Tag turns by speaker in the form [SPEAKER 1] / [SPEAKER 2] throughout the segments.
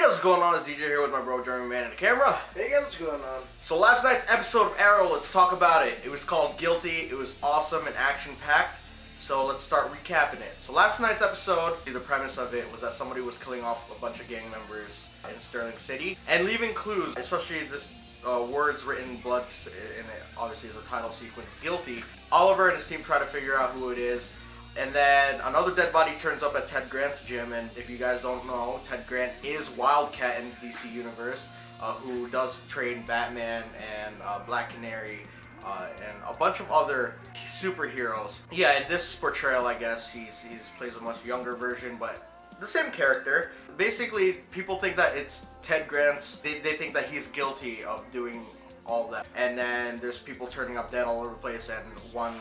[SPEAKER 1] guys, what's going on? It's DJ here with my bro Jeremy Man and the camera.
[SPEAKER 2] Hey guys, what's going on?
[SPEAKER 1] So last night's episode of Arrow, let's talk about it. It was called Guilty. It was awesome and action-packed. So let's start recapping it. So last night's episode, the premise of it was that somebody was killing off a bunch of gang members in Sterling City and leaving clues, especially this words written in blood in it, obviously as a title sequence, Guilty. Oliver and his team try to figure out who it is. And then another dead body turns up at Ted Grant's gym, and if you guys don't know, Ted Grant is Wildcat in the DC Universe, who does train Batman and Black Canary and a bunch of other superheroes. Yeah, in this portrayal, I guess, he plays a much younger version, but the same character. Basically, people think that it's Ted Grant's, they think that he's guilty of doing all that. And then there's people turning up dead all over the place, and one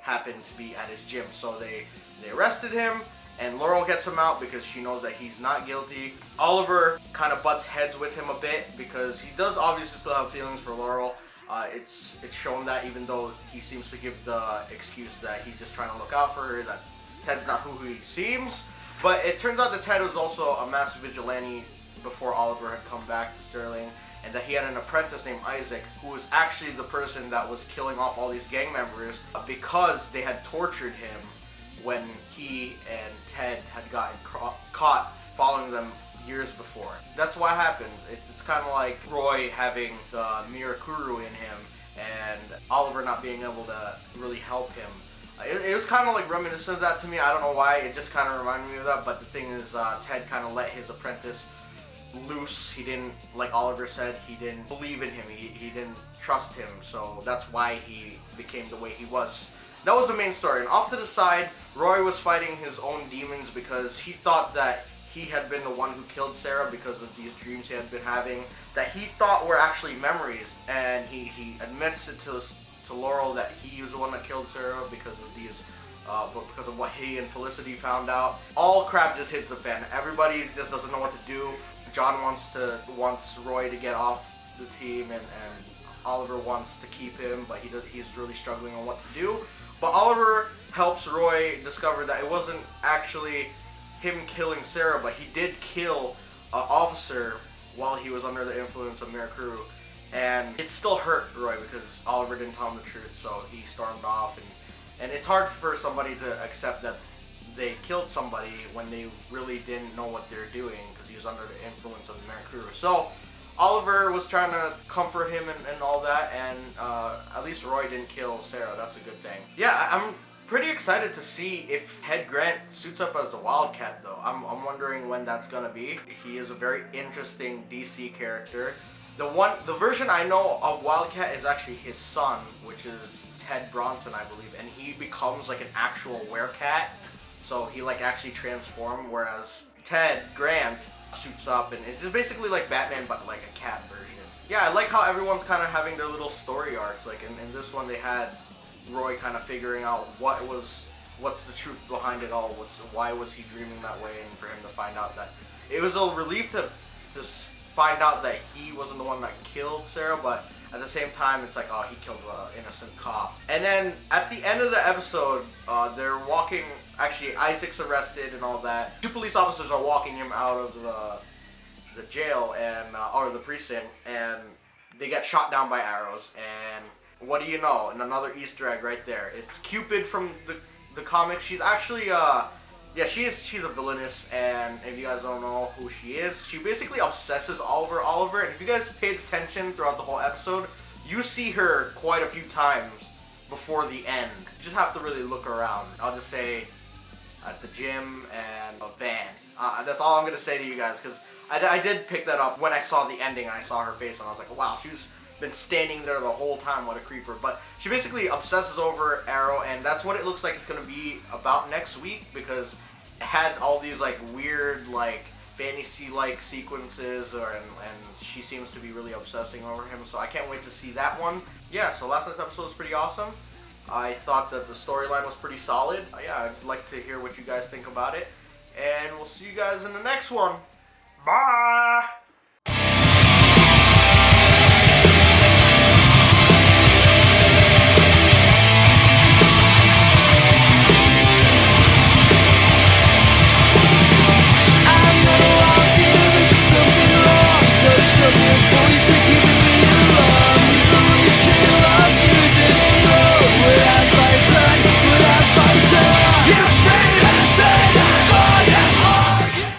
[SPEAKER 1] happened to be at his gym, so they arrested him, and Laurel gets him out because she knows that he's not guilty. Oliver kind of butts heads with him a bit because he does obviously still have feelings for Laurel. It's shown that even though he seems to give the excuse that he's just trying to look out for her, that Ted's not who he seems. But it turns out that Ted was also a massive vigilante before Oliver had come back to Sterling, and that he had an apprentice named Isaac who was actually the person that was killing off all these gang members because they had tortured him when he and Ted had gotten caught following them years before. That's what happened. It's kind of like Roy having the Mirakuru in him and Oliver not being able to really help him. It was kind of like reminiscent of that to me. I don't know why. It just kind of reminded me of that. But the thing is, Ted kind of let his apprentice loose. He didn't, like Oliver said, he didn't believe in him. He didn't trust him. So that's why he became the way he was. That was the main story. And off to the side, Roy was fighting his own demons because he thought that he had been the one who killed Sarah because of these dreams he had been having that he thought were actually memories. And he admits it to Laurel that he was the one that killed Sarah because of these, because of what he and Felicity found out. All crap just hits the fan. Everybody just doesn't know what to do. John wants Roy to get off the team, and Oliver wants to keep him, but he's really struggling on what to do. But Oliver helps Roy discover that it wasn't actually him killing Sarah, but he did kill an officer while he was under the influence of Mirakuru. And it still hurt Roy because Oliver didn't tell him the truth, so he stormed off. And it's hard for somebody to accept that they killed somebody when they really didn't know what they were doing because he was under the influence of Mirakuru. So Oliver was trying to comfort him and all that, and at least Roy didn't kill Sarah. That's a good thing. Yeah, I'm pretty excited to see if Ted Grant suits up as a Wildcat, though. I'm wondering when that's gonna be. He is a very interesting DC character. The version I know of Wildcat is actually his son, which is Ted Bronson, I believe, and he becomes like an actual werecat. So he like actually transformed, whereas Ted Grant suits up and it's just basically like Batman but like a cat version. Yeah, I like how everyone's kind of having their little story arcs. Like in this one they had Roy kind of figuring out what's the truth behind it all, why was he dreaming that way, and for him to find out that it was a relief to find out that he wasn't the one that killed Sarah, but at the same time it's like, oh, he killed an innocent cop. And then at the end of the episode, they're walking, actually Isaac's arrested and all that. Two police officers are walking him out of the jail and or the precinct, and they get shot down by arrows. And what do you know? And another Easter egg right there. It's Cupid from the comics. She's actually yeah, she's a villainess, and if you guys don't know who she is, she basically obsesses over Oliver, and if you guys paid attention throughout the whole episode, you see her quite a few times before the end. You just have to really look around. I'll just say at the gym and a van. That's all I'm going to say to you guys, because I did pick that up when I saw the ending and I saw her face, and I was like, wow, she's been standing there the whole time, what a creeper. But she basically obsesses over Arrow, and that's what it looks like it's gonna be about next week, because it had all these like weird like fantasy like sequences, and she seems to be really obsessing over him, so I can't wait to see that one. Yeah, so last night's episode was pretty awesome. I thought that the storyline was pretty solid. Yeah, I'd like to hear what you guys think about it, and we'll see you guys in the next one.